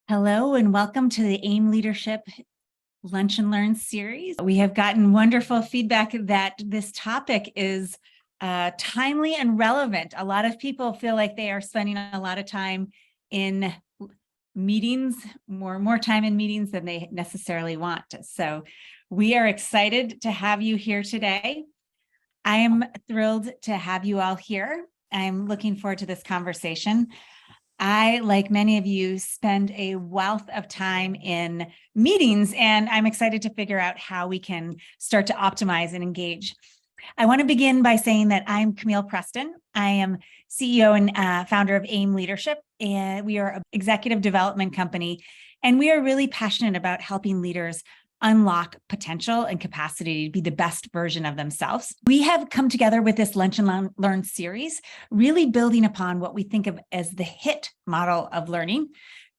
Hello and welcome to the AIM Leadership Lunch and Learn series. We have gotten wonderful feedback that this topic is timely and relevant. A lot of people feel like they are spending a lot of time in meetings, more time in meetings than they necessarily want. So we are excited to have you here today. I am thrilled to have you all here. I'm looking forward to this conversation. I, like many of you, spend a wealth of time in meetings, and I'm excited to figure out how we can start to optimize and engage. I want to begin by saying that I'm Camille Preston. I am CEO and founder of AIM Leadership, and we are an executive development company, and we are really passionate about helping leaders unlock potential and capacity to be the best version of themselves. We have come together with this Lunch and Learn series, really building upon what we think of as the HIT model of learning.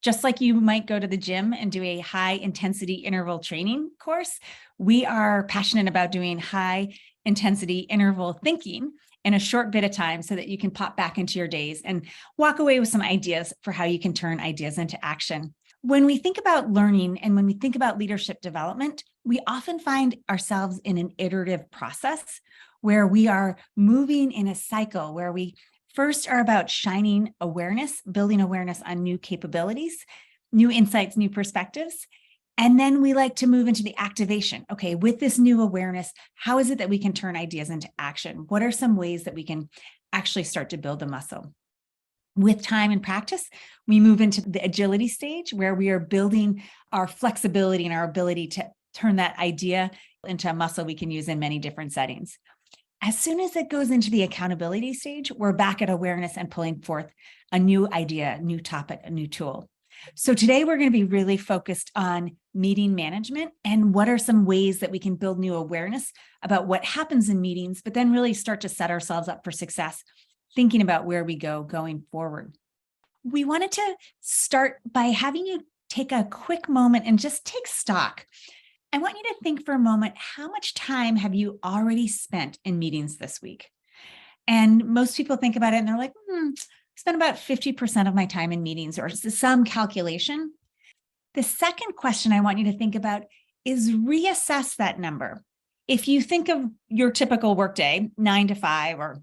Just like you might go to the gym and do a high intensity interval training course, we are passionate about doing high intensity interval thinking in a short bit of time so that you can pop back into your days and walk away with some ideas for how you can turn ideas into action. When we think about learning and when we think about leadership development, we often find ourselves in an iterative process where we are moving in a cycle where we first are about shining awareness, building awareness on new capabilities, new insights, new perspectives. And then we like to move into the activation. Okay, with this new awareness, how is it that we can turn ideas into action? What are some ways that we can actually start to build the muscle? With time and practice, we move into the agility stage where we are building our flexibility and our ability to turn that idea into a muscle we can use in many different settings. As soon as it goes into the accountability stage, we're back at awareness and pulling forth a new idea, a new topic, a new tool. So today we're going to be really focused on meeting management and what are some ways that we can build new awareness about what happens in meetings, but then really start to set ourselves up for success, thinking about where we go going forward. We wanted to start by having you take a quick moment and just take stock. I want you to think for a moment, how much time have you already spent in meetings this week? And most people think about it and they're like, I spent about 50% of my time in meetings, or some calculation. The second question I want you to think about is reassess that number. If you think of your typical workday, 9 to 5 or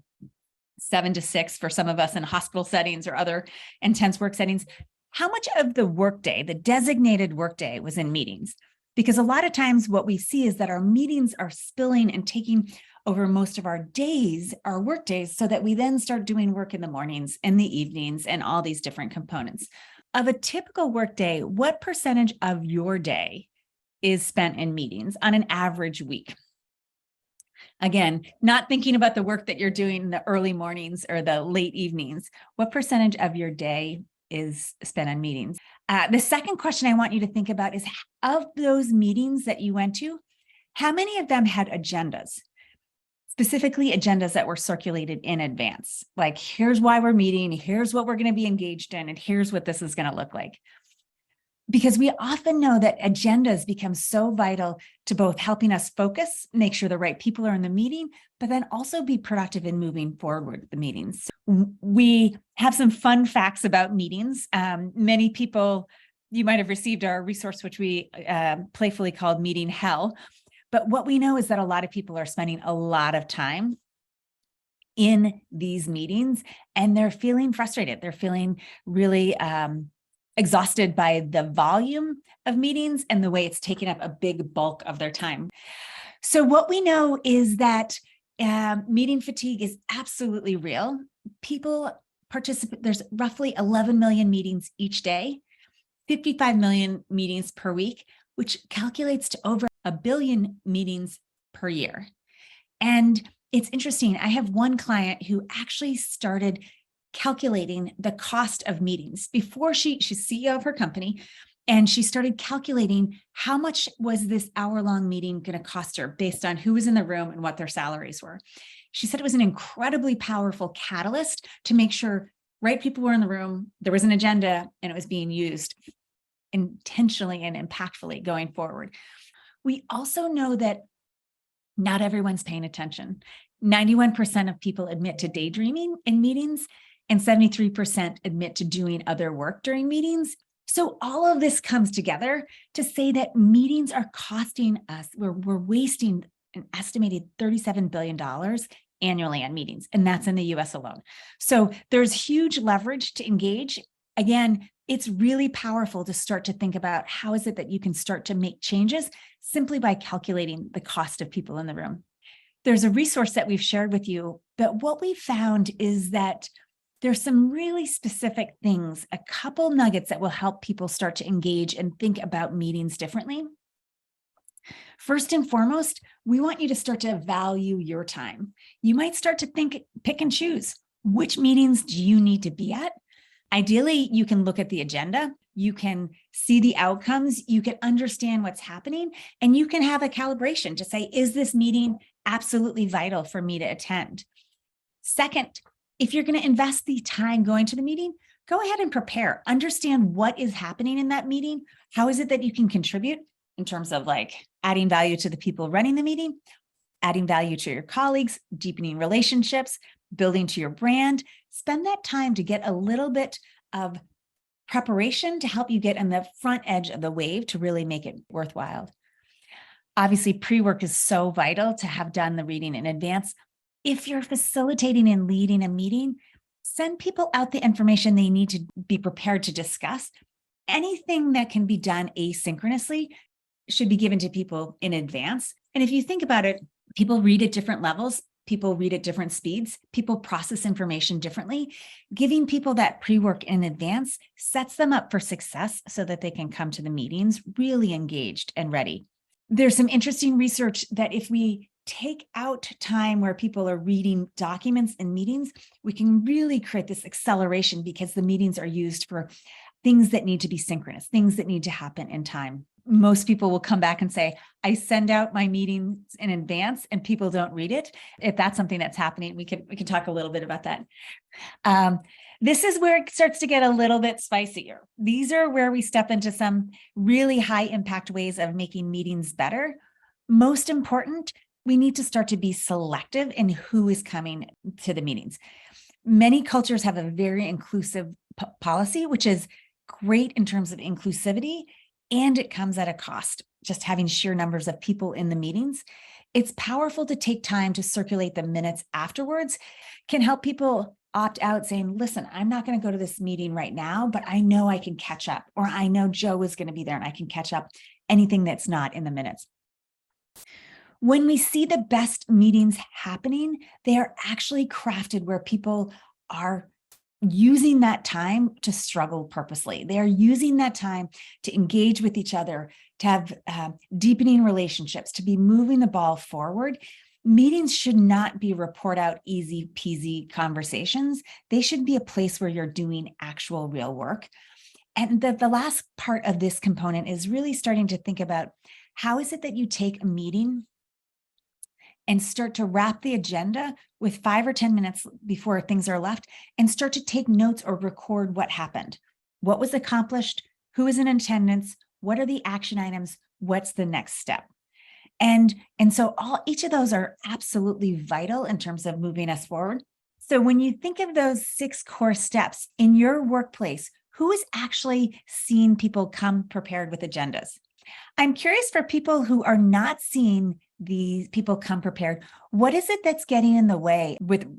7 to 6 for some of us in hospital settings or other intense work settings, how much of the workday, the designated workday, was in meetings? Because a lot of times what we see is that our meetings are spilling and taking over most of our days, our work days, so that we then start doing work in the mornings and the evenings and all these different components. Of a typical workday, what percentage of your day is spent in meetings on an average week? Again, not thinking about the work that you're doing in the early mornings or the late evenings. What percentage of your day is spent on meetings? The second question I want you to think about is, of those meetings that you went to, how many of them had agendas? Specifically agendas that were circulated in advance. Like, here's why we're meeting, here's what we're going to be engaged in, and here's what this is going to look like. Because we often know that agendas become so vital to both helping us focus, make sure the right people are in the meeting, but then also be productive in moving forward with the meetings. We have some fun facts about meetings. Many people, you might have received our resource, which we playfully called Meeting Hell. But what we know is that a lot of people are spending a lot of time in these meetings and they're feeling frustrated. They're feeling really exhausted by the volume of meetings and the way it's taking up a big bulk of their time. So what we know is that meeting fatigue is absolutely real. People participate, there's roughly 11 million meetings each day, 55 million meetings per week, which calculates to over 1 billion meetings per year. And it's interesting, I have one client who actually started calculating the cost of meetings before she's CEO of her company, and she started calculating how much was this hour-long meeting going to cost her based on who was in the room and what their salaries were. She said it was an incredibly powerful catalyst to make sure right people were in the room, there was an agenda, and it was being used intentionally and impactfully going forward. We also know that not everyone's paying attention. 91% of people admit to daydreaming in meetings, and 73% admit to doing other work during meetings. So all of this comes together to say that meetings are costing us, we're wasting an estimated $37 billion annually on meetings, and that's in the US alone. So there's huge leverage to engage. Again, it's really powerful to start to think about how is it that you can start to make changes simply by calculating the cost of people in the room. There's a resource that we've shared with you, but what we found is that there's some really specific things, a couple nuggets that will help people start to engage and think about meetings differently. First and foremost, we want you to start to value your time. You might start to pick and choose. Which meetings do you need to be at? Ideally, you can look at the agenda, you can see the outcomes, you can understand what's happening, and you can have a calibration to say, is this meeting absolutely vital for me to attend? Second, if you're going to invest the time going to the meeting, go ahead and prepare. Understand what is happening in that meeting. How is it that you can contribute in terms of like adding value to the people running the meeting, adding value to your colleagues, deepening relationships, building to your brand. Spend that time to get a little bit of preparation to help you get on the front edge of the wave to really make it worthwhile. Obviously, pre-work is so vital to have done the reading in advance. If you're facilitating and leading a meeting, send people out the information they need to be prepared to discuss. Anything that can be done asynchronously should be given to people in advance. And if you think about it, people read at different levels, people read at different speeds, people process information differently. Giving people that pre-work in advance sets them up for success so that they can come to the meetings really engaged and ready. There's some interesting research that if we take out time where people are reading documents in meetings, we can really create this acceleration because the meetings are used for things that need to be synchronous, things that need to happen in time. Most people will come back and say, I send out my meetings in advance and people don't read it. If that's something that's happening, we can talk a little bit about that. This is where it starts to get a little bit spicier. These are where we step into some really high impact ways of making meetings better. Most important, we need to start to be selective in who is coming to the meetings. Many cultures have a very inclusive policy, which is great in terms of inclusivity, and it comes at a cost, just having sheer numbers of people in the meetings. It's powerful to take time to circulate the minutes afterwards, can help people opt out saying, listen, I'm not going to go to this meeting right now, but I know I can catch up, or I know Joe is going to be there and I can catch up anything that's not in the minutes. When we see the best meetings happening, they are actually crafted where people are using that time to struggle purposely. They are using that time to engage with each other, to have deepening relationships, to be moving the ball forward. Meetings should not be report out easy peasy conversations. They should be a place where you're doing actual real work. And the last part of this component is really starting to think about how is it that you take a meeting and start to wrap the agenda with 5 or 10 minutes before things are left and start to take notes or record what happened. What was accomplished? Who is in attendance? What are the action items? What's the next step? And so each of those are absolutely vital in terms of moving us forward. So when you think of those 6 core steps in your workplace, who is actually seeing people come prepared with agendas? I'm curious for people who are not seeing these people come prepared, what is it that's getting in the way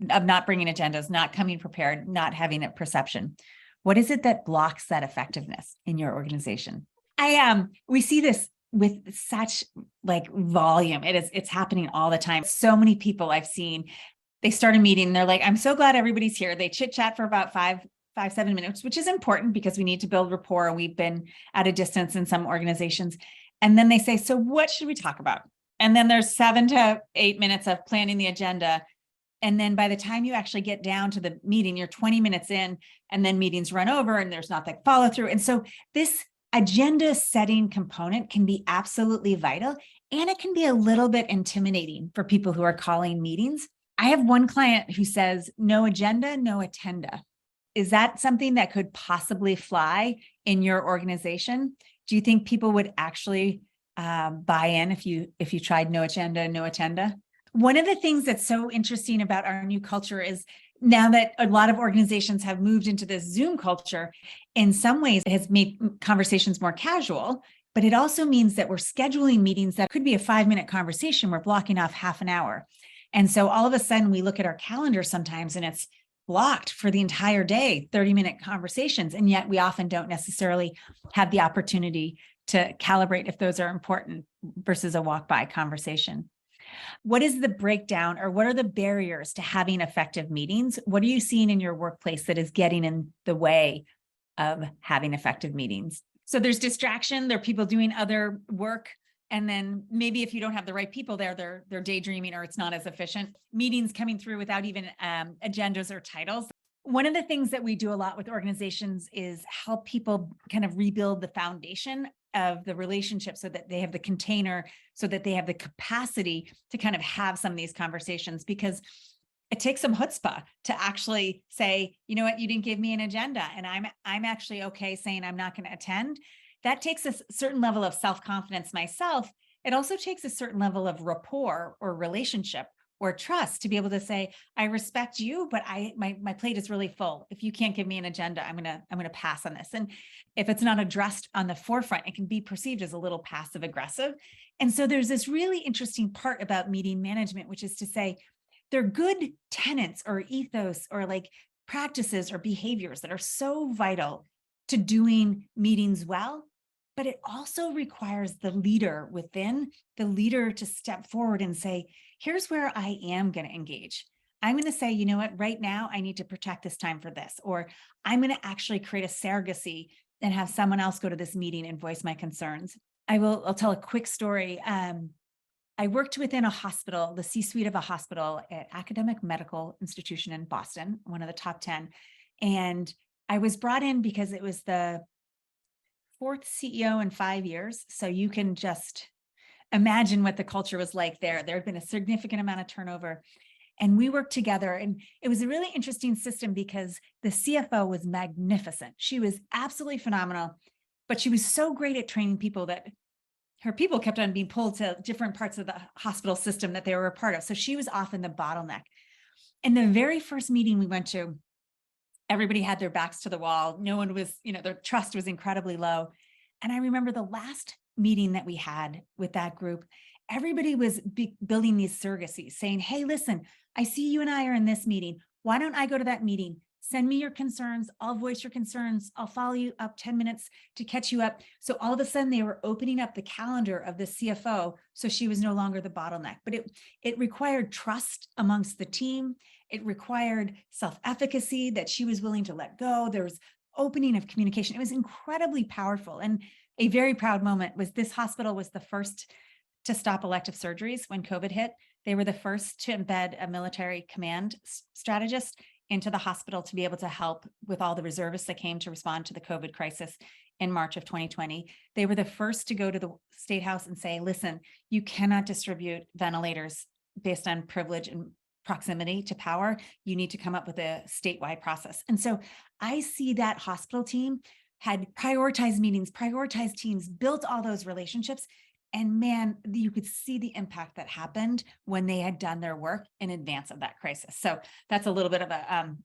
of not bringing agendas, not coming prepared, not having a perception? What is it that blocks that effectiveness in your organization? We see this with such like volume. It's happening all the time. So many people I've seen, they start a meeting and they're like, I'm so glad everybody's here. They chit chat for about 7 minutes, which is important because we need to build rapport. We've been at a distance in some organizations. And then they say, so what should we talk about? And then there's 7 to 8 minutes of planning the agenda. And then by the time you actually get down to the meeting, you're 20 minutes in, and then meetings run over and there's not that follow through. And so this agenda setting component can be absolutely vital. And it can be a little bit intimidating for people who are calling meetings. I have one client who says, no agenda, no attenda. Is that something that could possibly fly in your organization? Do you think people would actually buy in if you tried no agenda, no attenda? One of the things that's so interesting about our new culture is now that a lot of organizations have moved into this Zoom culture, in some ways it has made conversations more casual, but it also means that we're scheduling meetings that could be a 5-minute conversation. We're blocking off half an hour. And so all of a sudden we look at our calendar sometimes and it's blocked for the entire day, 30-minute conversations. And yet we often don't necessarily have the opportunity to calibrate if those are important versus a walk-by conversation. What is the breakdown, or what are the barriers to having effective meetings? What are you seeing in your workplace that is getting in the way of having effective meetings? So there's distraction, there are people doing other work. And then maybe if you don't have the right people there, they're daydreaming, or it's not as efficient. Meetings coming through without even agendas or titles. One of the things that we do a lot with organizations is help people kind of rebuild the foundation of the relationship so that they have the container, so that they have the capacity to kind of have some of these conversations, because it takes some chutzpah to actually say, you know what, you didn't give me an agenda and I'm actually okay saying I'm not going to attend. That takes a certain level of self-confidence myself. It also takes a certain level of rapport or relationship or trust to be able to say, I respect you, but my plate is really full. If you can't give me an agenda, I'm gonna pass on this. And if it's not addressed on the forefront, it can be perceived as a little passive aggressive. And so there's this really interesting part about meeting management, which is to say, they're good tenets or ethos or like practices or behaviors that are so vital to doing meetings well. But it also requires the leader within, the leader to step forward and say, here's where I am going to engage. I'm going to say, you know what, right now I need to protect this time for this, or I'm going to actually create a surrogacy and have someone else go to this meeting and voice my concerns. I'll tell a quick story. I worked within a hospital, the C-suite of a hospital at academic medical institution in Boston, one of the top 10. And I was brought in because it was the fourth CEO in 5 years. So you can just imagine what the culture was like there. There had been a significant amount of turnover. And we worked together. And it was a really interesting system because the CFO was magnificent. She was absolutely phenomenal, but she was so great at training people that her people kept on being pulled to different parts of the hospital system that they were a part of. So she was often the bottleneck. And the very first meeting we went to, everybody had their backs to the wall. No one was, their trust was incredibly low. And I remember the last meeting that we had with that group, everybody was building these surrogacies saying, hey, listen, I see you and I are in this meeting. Why don't I go to that meeting? Send me your concerns. I'll voice your concerns. I'll follow you up 10 minutes to catch you up. So all of a sudden they were opening up the calendar of the CFO. So she was no longer the bottleneck, but it required trust amongst the team. It required self-efficacy that she was willing to let go. There was opening of communication. It was incredibly powerful. And a very proud moment was this hospital was the first to stop elective surgeries when COVID hit. They were the first to embed a military command strategist into the hospital to be able to help with all the reservists that came to respond to the COVID crisis in March of 2020. They were the first to go to the State House and say, listen, you cannot distribute ventilators based on privilege and proximity to power. You need to come up with a statewide process. And so I see that hospital team had prioritized meetings, prioritized teams, built all those relationships. And man, you could see the impact that happened when they had done their work in advance of that crisis. So that's a little bit of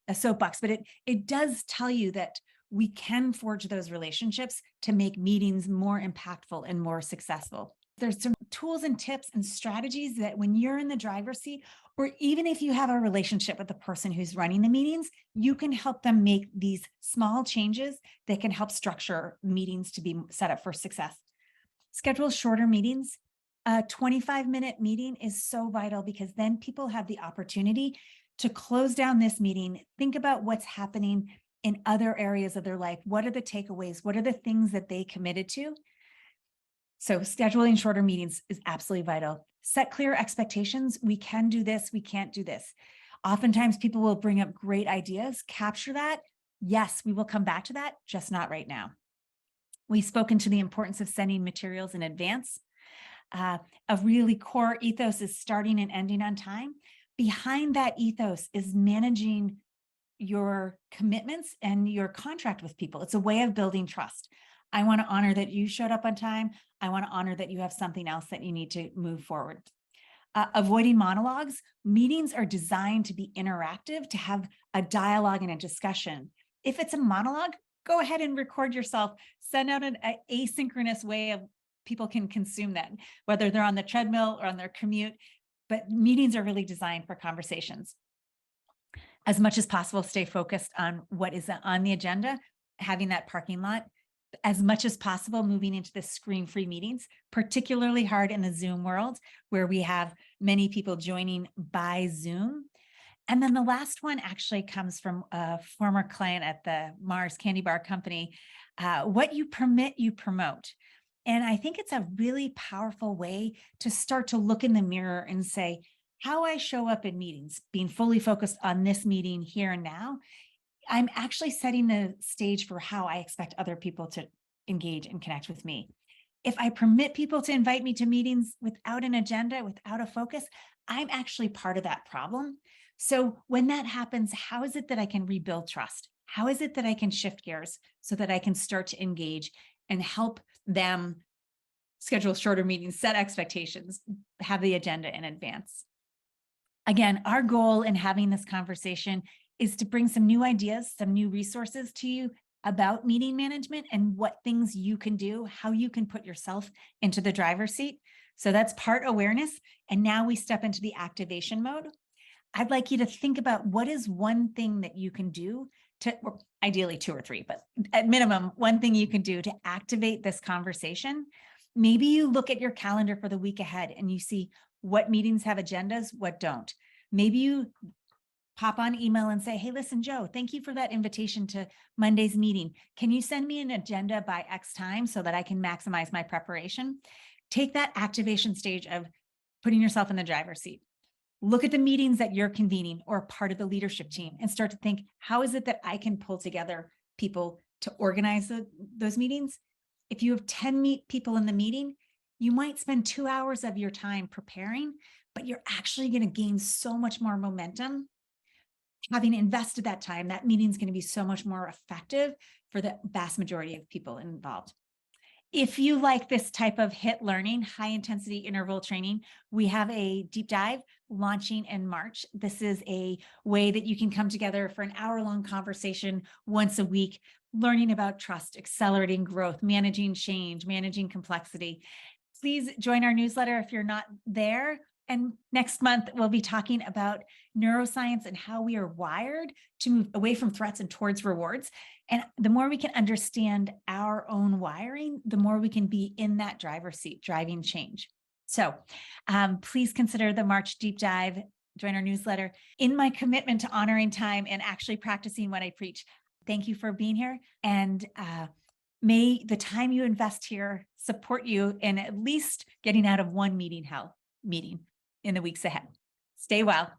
a soapbox, but it does tell you that we can forge those relationships to make meetings more impactful and more successful. There's some tools and tips and strategies that when you're in the driver's seat, or even if you have a relationship with the person who's running the meetings, you can help them make these small changes that can help structure meetings to be set up for success. Schedule shorter meetings. A 25-minute meeting is so vital because then people have the opportunity to close down this meeting, think about what's happening in other areas of their life. What are the takeaways? What are the things that they committed to? So scheduling shorter meetings is absolutely vital. Set clear expectations. We can do this. We can't do this. Oftentimes people will bring up great ideas. Capture that. Yes, we will come back to that, just not right now. We've spoken to the importance of sending materials in advance. A really core ethos is starting and ending on time. Behind that ethos is managing your commitments and your contract with people. It's a way of building trust. I want to honor that you showed up on time. I want to honor that you have something else that you need to move forward. Avoiding monologues. Meetings are designed to be interactive, to have a dialogue and a discussion. If it's a monologue, go ahead and record yourself. Send out an asynchronous way of people can consume that, whether they're on the treadmill or on their commute. But meetings are really designed for conversations. As much as possible, stay focused on what is on the agenda, having that parking lot. As much as possible, moving into the screen-free meetings, particularly hard in the Zoom world, where we have many people joining by Zoom. And then the last one actually comes from a former client at the Mars Candy Bar Company. What you permit, you promote. And I think it's a really powerful way to start to look in the mirror and say, how I show up in meetings, being fully focused on this meeting here and now, I'm actually setting the stage for how I expect other people to engage and connect with me. If I permit people to invite me to meetings without an agenda, without a focus, I'm actually part of that problem. So when that happens, how is it that I can rebuild trust? How is it that I can shift gears so that I can start to engage and help them schedule shorter meetings, set expectations, have the agenda in advance? Again, our goal in having this conversation is to bring some new ideas, some new resources to you about meeting management and what things you can do, how you can put yourself into the driver's seat. So that's part awareness. And now we step into the activation mode. I'd like you to think about what is one thing that you can do to, or ideally 2 or 3, but at minimum, one thing you can do to activate this conversation. Maybe you look at your calendar for the week ahead and you see what meetings have agendas, what don't. Maybe you pop on email and say, hey, listen, Joe, thank you for that invitation to Monday's meeting. Can you send me an agenda by X time so that I can maximize my preparation? Take that activation stage of putting yourself in the driver's seat. Look at the meetings that you're convening or part of the leadership team and start to think, how is it that I can pull together people to organize those meetings? If you have 10 people in the meeting, you might spend 2 hours of your time preparing, but you're actually going to gain so much more momentum. Having invested that time, that meeting is going to be so much more effective for the vast majority of people involved. If you like this type of HIT learning, high intensity interval training, we have a deep dive launching in March. This is a way that you can come together for an hour-long conversation once a week, learning about trust, accelerating growth, managing change, managing complexity. Please join our newsletter if you're not there. And next month, we'll be talking about neuroscience and how we are wired to move away from threats and towards rewards. And the more we can understand our own wiring, the more we can be in that driver's seat, driving change. So please consider the March deep dive, join our newsletter. In my commitment to honoring time and actually practicing what I preach, thank you for being here. And may the time you invest here support you in at least getting out of one meeting in the weeks ahead. Stay well.